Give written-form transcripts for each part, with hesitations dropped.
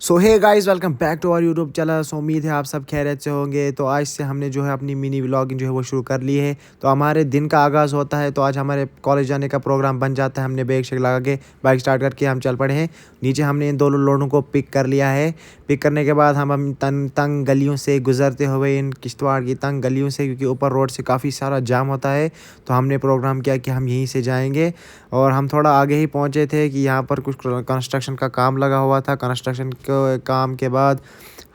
So hey guys, welcome back to our YouTube channel. So उम्मीद है आप सब खैरियत से होंगे। तो आज से हमने जो है अपनी मिनी व्लॉगिंग जो है वो शुरू कर ली है। तो हमारे दिन का आगाज़ होता है। तो आज हमारे कॉलेज जाने का प्रोग्राम बन जाता है। हमने बैग शेग लगा के बाइक स्टार्ट करके हम चल पड़े हैं नीचे। हमने इन दोनों लोगों को पिक कर लिया है। पिक करने के बाद हम तंग गलियों से गुजरते हुए इन किश्तवाड़ की तंग गलियों से, क्योंकि ऊपर रोड से काफ़ी सारा जाम होता है, तो हमने प्रोग्राम किया कि हम यहीं से जाएंगे। और हम थोड़ा आगे ही पहुंचे थे कि यहाँ पर कुछ कंस्ट्रक्शन का काम लगा हुआ था। कंस्ट्रक्शन के काम के बाद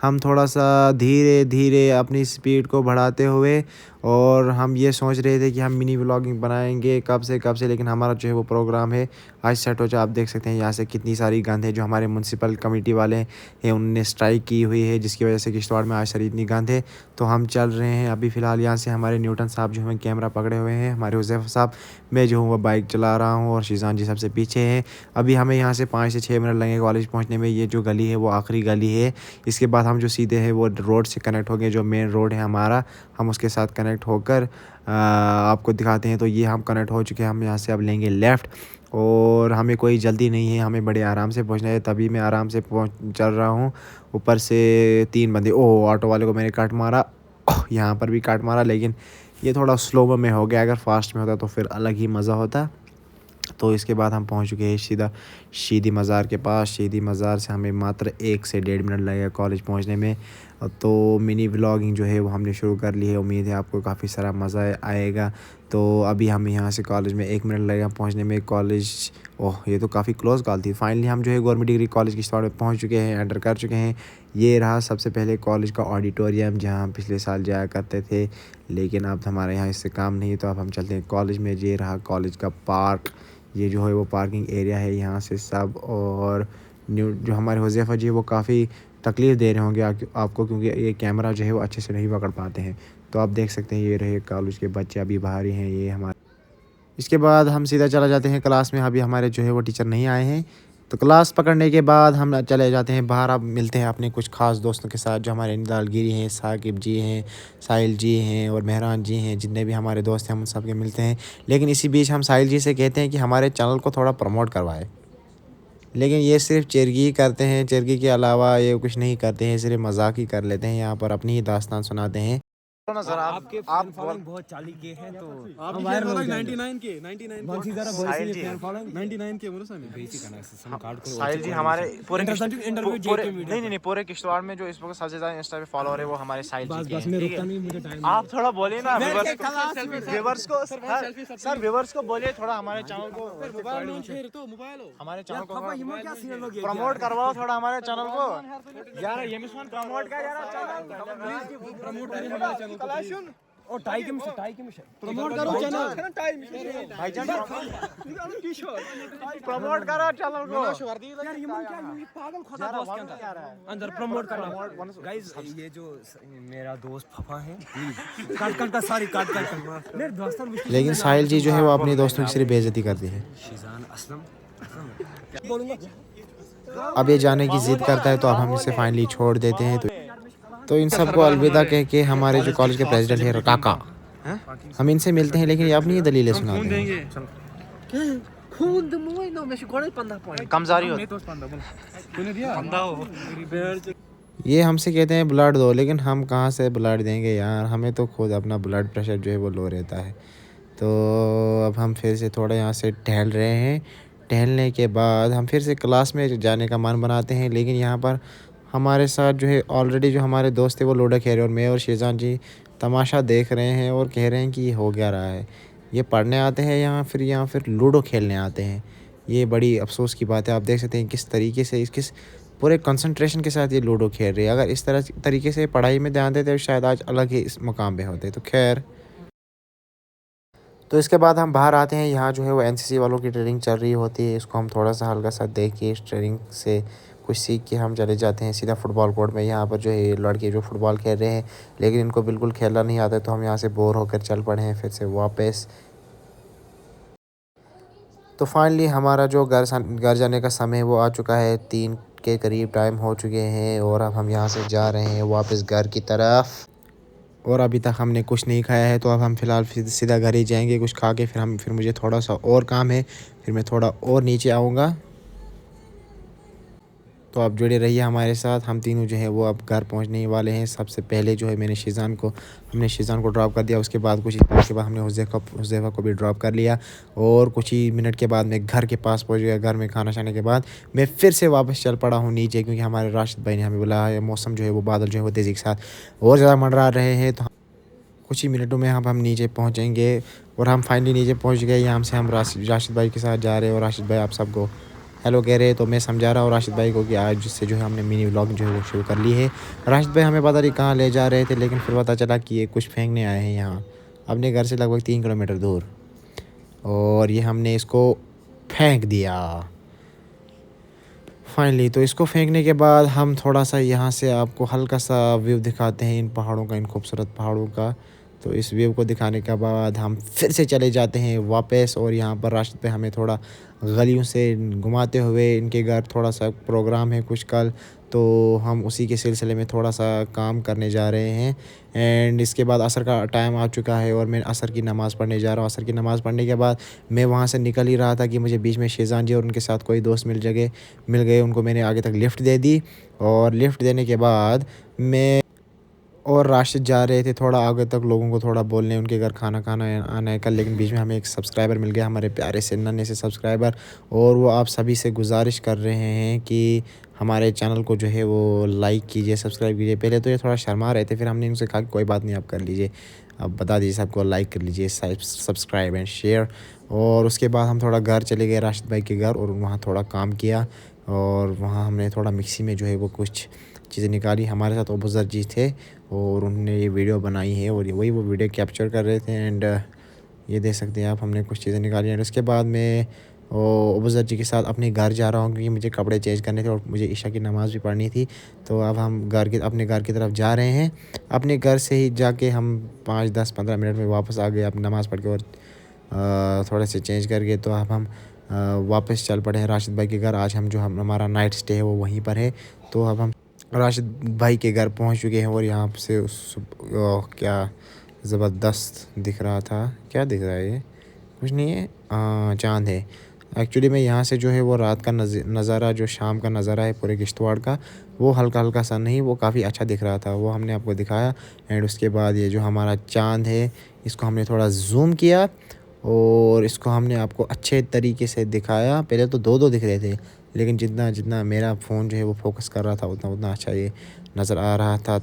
हम थोड़ा सा धीरे धीरे अपनी स्पीड को बढ़ाते हुए, और हम ये सोच रहे थे कि हम मिनी व्लॉगिंग बनाएंगे कब से, लेकिन हमारा जो है वो प्रोग्राम है आज सेट हो जाए। आप देख सकते हैं यहाँ से कितनी सारी गंद है। जो हमारे म्यूनसिपल कमेटी वाले हैं उनने स्ट्राइक की हुई है, जिसकी वजह से किश्तवाड़ में आज सारी इतनी गंद है। तो हम चल रहे हैं अभी फ़िलहाल यहाँ से। हमारे न्यूटन साहब जो हमें कैमरा पकड़े हुए हैं, हमारे हुज़ैफ़ा साहब, मैं जो हूँ वो बाइक चला रहा हूँ, और शीज़ान जी सबसे पीछे हैं। अभी हमें यहाँ से 5 से 6 मिनट लगेंगे कॉलेज पहुँचने में। ये जो गली है वो आखिरी गली है। इसके बाद हम जो सीधे हैं वो रोड से कनेक्ट हो गए, जो मेन रोड है हमारा, हम उसके साथ कनेक्ट होकर आपको दिखाते हैं। तो ये हम कनेक्ट हो चुके हैं। हम यहाँ से अब लेंगे लेफ़्ट, और हमें कोई जल्दी नहीं है, हमें बड़े आराम से पहुँचना है। तभी मैं आराम से चल रहा हूँ। ऊपर से 3 बंदे, ओह ऑटो वाले को मैंने काट मारा, यहाँ पर भी काट मारा, लेकिन ये थोड़ा स्लो में हो गया। अगर फास्ट में होता तो फिर अलग ही मज़ा होता। तो इसके बाद हम पहुंच चुके हैं सीधा शीदी मज़ार के पास। शीदी मज़ार से हमें मात्र 1 से 1.5 मिनट लगेगा कॉलेज पहुंचने में। तो मिनी व्लॉगिंग जो है वो हमने शुरू कर ली है। उम्मीद है आपको काफ़ी सारा मज़ा आएगा। तो अभी हमें यहाँ से कॉलेज में 1 मिनट लगेगा पहुँचने में। कॉलेज, ओह ये तो काफ़ी क्लोज कॉल थी। फाइनली हम जो है गवर्नमेंट डिग्री कॉलेज किश्तवाड़ में पहुँच चुके हैं, एंटर कर चुके हैं। ये रहा सबसे पहले कॉलेज का ऑडिटोरियम, जहाँ हम पिछले साल जाया करते थे, लेकिन अब हमारे यहाँ इससे काम नहीं है। तो अब हम चलते हैं कॉलेज में। ये रहा कॉलेज का पार्क, ये जो है वो पार्किंग एरिया है यहाँ से सब। और जो हमारे हुज़ैफ़ा जी वो काफ़ी तकलीफ़ दे रहे होंगे आपको, क्योंकि ये कैमरा जो है वो अच्छे से नहीं पकड़ पाते हैं। तो आप देख सकते हैं ये रहे कॉलेज के बच्चे अभी बाहर ही हैं ये हमारे। इसके बाद हम सीधा चला जाते हैं क्लास में। अभी हमारे जो है वो टीचर नहीं आए हैं। तो क्लास पकड़ने के बाद हम चले जाते हैं बाहर। अब मिलते हैं अपने कुछ ख़ास दोस्तों के साथ, जो हमारे निदालगिरी हैं, साकिब जी हैं, साहिल जी हैं और मेहरान जी हैं। जितने भी हमारे दोस्त हैं हम सब के मिलते हैं। लेकिन इसी बीच हम साहिल जी से कहते हैं कि हमारे चैनल को थोड़ा प्रमोट करवाए, लेकिन ये सिर्फ चरगी ही करते हैं। चरगी के अलावा ये कुछ नहीं करते हैं, सिर्फ मजाक ही कर लेते हैं। यहाँ पर अपनी ही दास्तान सुनाते हैं। ना सर, आपके फैन फॉलोइंग बहुत चाली के हैं, तो आपकी फैन फॉलोइंग 99 के 99 साहिल जी, फैन फॉलोइंग 99 के बोलो सर बेसिक सिम कार्ड को साहिल जी हमारे पूरे इंटरव्यू पूरे जेके वीडियो नहीं किश्तवाड़ में जो इस वक्त सबसे ज्यादा इंस्टा पे फॉलोअर है वो हमारे साहिल जी बस के बस हैं, मैं ठीक रुकता है? नहीं, मुझे टाइम आप थोड़ा बोलिए ना सर व्यूअर्स को बोलिए थोड़ा हमारे चैनल को मोबाइल हो हमारे चैनल को पापा हिम्मत क्या सीन लोग प्रमोट करवाओ थोड़ा हमारे चैनल को यार। ये मिशन प्रमोट कर यार चैनल प्रमोट करें हमारे चैनल को और टाई के मिशन प्रमोट करो करो चैनल भाईजान प्रमोट करो चैनल को यार ये पागल खुदा दोस्त के अंदर प्रमोट करना गाइस। ये जो मेरा दोस्त फफा है, काट का सारी काट मेरे दोस्त। लेकिन साहिल जी जो है वो अपने दोस्तों की सिर्फ बेइज्जती करती है। शीजान असलम बोलूंगा। अब ये जाने की ज़िद करता है, तो अब हम इसे फाइनली छोड़ देते हैं। तो इन सबको अलविदा कह के हमारे जो कॉलेज के प्रेसिडेंट है काका, हम इनसे मिलते हैं, लेकिन ये अपनी दलीलें सुनाते हैं। कमजारी हो ये हमसे कहते हैं ब्लड दो, लेकिन हम कहाँ से ब्लड देंगे यार, हमें तो खुद अपना ब्लड प्रेशर जो है वो लो रहता है। तो अब हम फिर से थोड़ा यहाँ से टहल रहे हैं। टहलने के बाद हम फिर से क्लास में जाने का मन बनाते हैं, लेकिन यहाँ पर हमारे साथ जो है ऑलरेडी जो हमारे दोस्त थे वो लूडो खेल रहे हैं, और मैं और शीजान जी तमाशा देख रहे हैं और कह रहे हैं कि ये हो क्या रहा है। ये पढ़ने आते हैं यहाँ फिर लूडो खेलने आते हैं। ये बड़ी अफसोस की बात है। आप देख सकते हैं किस तरीके से किस पूरे कंसंट्रेशन के साथ ये लूडो खेल रहे हैं। अगर इस तरीके से पढ़ाई में ध्यान देते तो शायद आज अलग ही इस मुकाम पे होते। तो खैर, तो इसके बाद हम बाहर आते हैं। यहाँ जो है वो एनसीसी वालों की ट्रेनिंग चल रही होती है। इसको हम थोड़ा सा हल्का सा देख के इस ट्रेनिंग से कुछ सीख के हम चले जाते हैं सीधा फुटबॉल कोर्ट में। यहाँ पर जो है लड़के जो फुटबॉल खेल रहे हैं, लेकिन इनको बिल्कुल खेलना नहीं आता, तो हम यहाँ से बोर होकर चल पड़े हैं फिर से वापस। तो फाइनली हमारा जो घर जाने का समय वो आ चुका है। 3 के करीब टाइम हो चुके हैं, और अब हम यहाँ से जा रहे हैं वापस घर की तरफ। और अभी तक हमने कुछ नहीं खाया है, तो अब हम फ़िलहाल सीधा घर ही जाएंगे कुछ खा के। फिर मुझे थोड़ा सा और काम है, फिर मैं थोड़ा और नीचे आऊँगा। तो आप जुड़े रहिए हमारे साथ। हम तीनों जो है वो अब घर पहुंचने ही वाले हैं। सबसे पहले जो है हमने शीज़ान को ड्रॉप कर दिया। उसके बाद कुछ के बाद हमने हुज़ैफ़ा को भी ड्रॉप कर लिया और कुछ ही मिनट के बाद मैं घर के पास पहुंच गया। घर में खाना खाने के बाद मैं फिर से वापस चल पड़ा हूँ नीचे, क्योंकि हमारे राशिद भाई ने हमें बुलाया। मौसम जो है वो बादल जो है वो तेज़ी के साथ और ज़्यादा मंडरा रहे हैं। तो कुछ ही मिनटों में हम नीचे पहुँचेंगे और हम फाइनली नीचे पहुँच गए। यहाँ से हम राशिद भाई के साथ जा रहे हैं और राशिद भाई आप सबको हेलो कह रहे हैं। तो मैं समझा रहा हूँ राशिद भाई को कि आज से जो है हमने मिनी व्लॉग जो है वो शुरू कर ली है। राशिद भाई हमें पता नहीं कहाँ ले जा रहे थे, लेकिन फिर पता चला कि ये कुछ फेंकने आए हैं यहाँ अपने घर से लगभग 3 किलोमीटर दूर, और ये हमने इसको फेंक दिया फाइनली। तो इसको फेंकने के बाद हम थोड़ा सा यहाँ से आपको हल्का सा व्यू दिखाते हैं इन पहाड़ों का, इन खूबसूरत पहाड़ों का। तो इस व्यू को दिखाने के बाद हम फिर से चले जाते हैं वापस, और यहाँ पर रास्ते पे हमें थोड़ा गलियों से घुमाते हुए इनके घर थोड़ा सा प्रोग्राम है कुछ कल, तो हम उसी के सिलसिले में थोड़ा सा काम करने जा रहे हैं। एंड इसके बाद असर का टाइम आ चुका है और मैं असर की नमाज़ पढ़ने जा रहा हूँ। असर की नमाज़ पढ़ने के बाद मैं वहाँ से निकल ही रहा था कि मुझे बीच में शीज़ान जी और उनके साथ कोई दोस्त मिल गए। उनको मैंने आगे तक लिफ़्ट दे दी, और लिफ़्ट देने के बाद मैं और राशिद जा रहे थे थोड़ा आगे तक लोगों को थोड़ा बोलने उनके घर खाना आना है कल। लेकिन बीच में हमें एक सब्सक्राइबर मिल गया, हमारे प्यारे से नन्हे से सब्सक्राइबर, और वो आप सभी से गुजारिश कर रहे हैं कि हमारे चैनल को जो है वो लाइक कीजिए, सब्सक्राइब कीजिए। पहले तो ये थोड़ा शर्मा रहे थे, फिर हमने उनसे कहा कि कोई बात नहीं आप कर लीजिए, आप बता दीजिए सबको लाइक कर लीजिए, सब्सक्राइब एंड शेयर। और उसके बाद हम थोड़ा घर चले गए राशिद भाई के घर, और वहाँ थोड़ा काम किया, और वहाँ हमने थोड़ा मिक्सी में जो है वो कुछ चीज़ें निकाली। हमारे साथ अबूज़र जी थे और उन्होंने ये वीडियो बनाई है, और वही वो वीडियो कैप्चर कर रहे थे। एंड ये देख सकते हैं आप, हमने कुछ चीज़ें निकाली। एंड उसके बाद मैं अबूज़र जी के साथ अपने घर जा रहा हूँ, क्योंकि मुझे कपड़े चेंज करने थे और मुझे इशा की नमाज़ भी पढ़नी थी। तो अब हम अपने घर की तरफ जा रहे हैं। अपने घर से ही जाके हम 5-10-15 मिनट में वापस आ गए अपनी नमाज़ पढ़ के और थोड़े से चेंज करके। तो अब हम वापस चल पड़े हैं राशिद भाई के घर। आज हमारा नाइट स्टे है वो वहीं पर है। तो अब हम राशिद भाई के घर पहुंच चुके हैं, और यहाँ से क्या ज़बरदस्त दिख रहा था। क्या दिख रहा है? ये कुछ नहीं है, चाँद है एक्चुअली। मैं यहाँ से जो है वो रात का नज़ारा, जो शाम का नज़ारा है पूरे किश्तवाड़ का, वो हल्का हल्का सा नहीं, वो काफ़ी अच्छा दिख रहा था, वो हमने आपको दिखाया। एंड उसके बाद ये जो हमारा चाँद है, इसको हमने थोड़ा जूम किया और इसको हमने आपको अच्छे तरीके से दिखाया। पहले तो दो दिख रहे थे, लेकिन जितना मेरा फ़ोन जो है वो फोकस कर रहा था उतना अच्छा ये नज़र आ रहा था।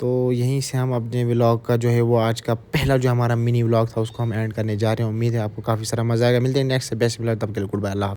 तो यहीं से हम अपने व्लॉग का जो है वो आज का पहला जो हमारा मिनी व्लॉग था उसको हम एंड करने जा रहे हैं। उम्मीद है आपको काफ़ी सारा मज़ा आएगा। मिलते हैं नेक्स्ट बेस्ट व्लॉग, तब के लिए गुड बाय, अल्लाह।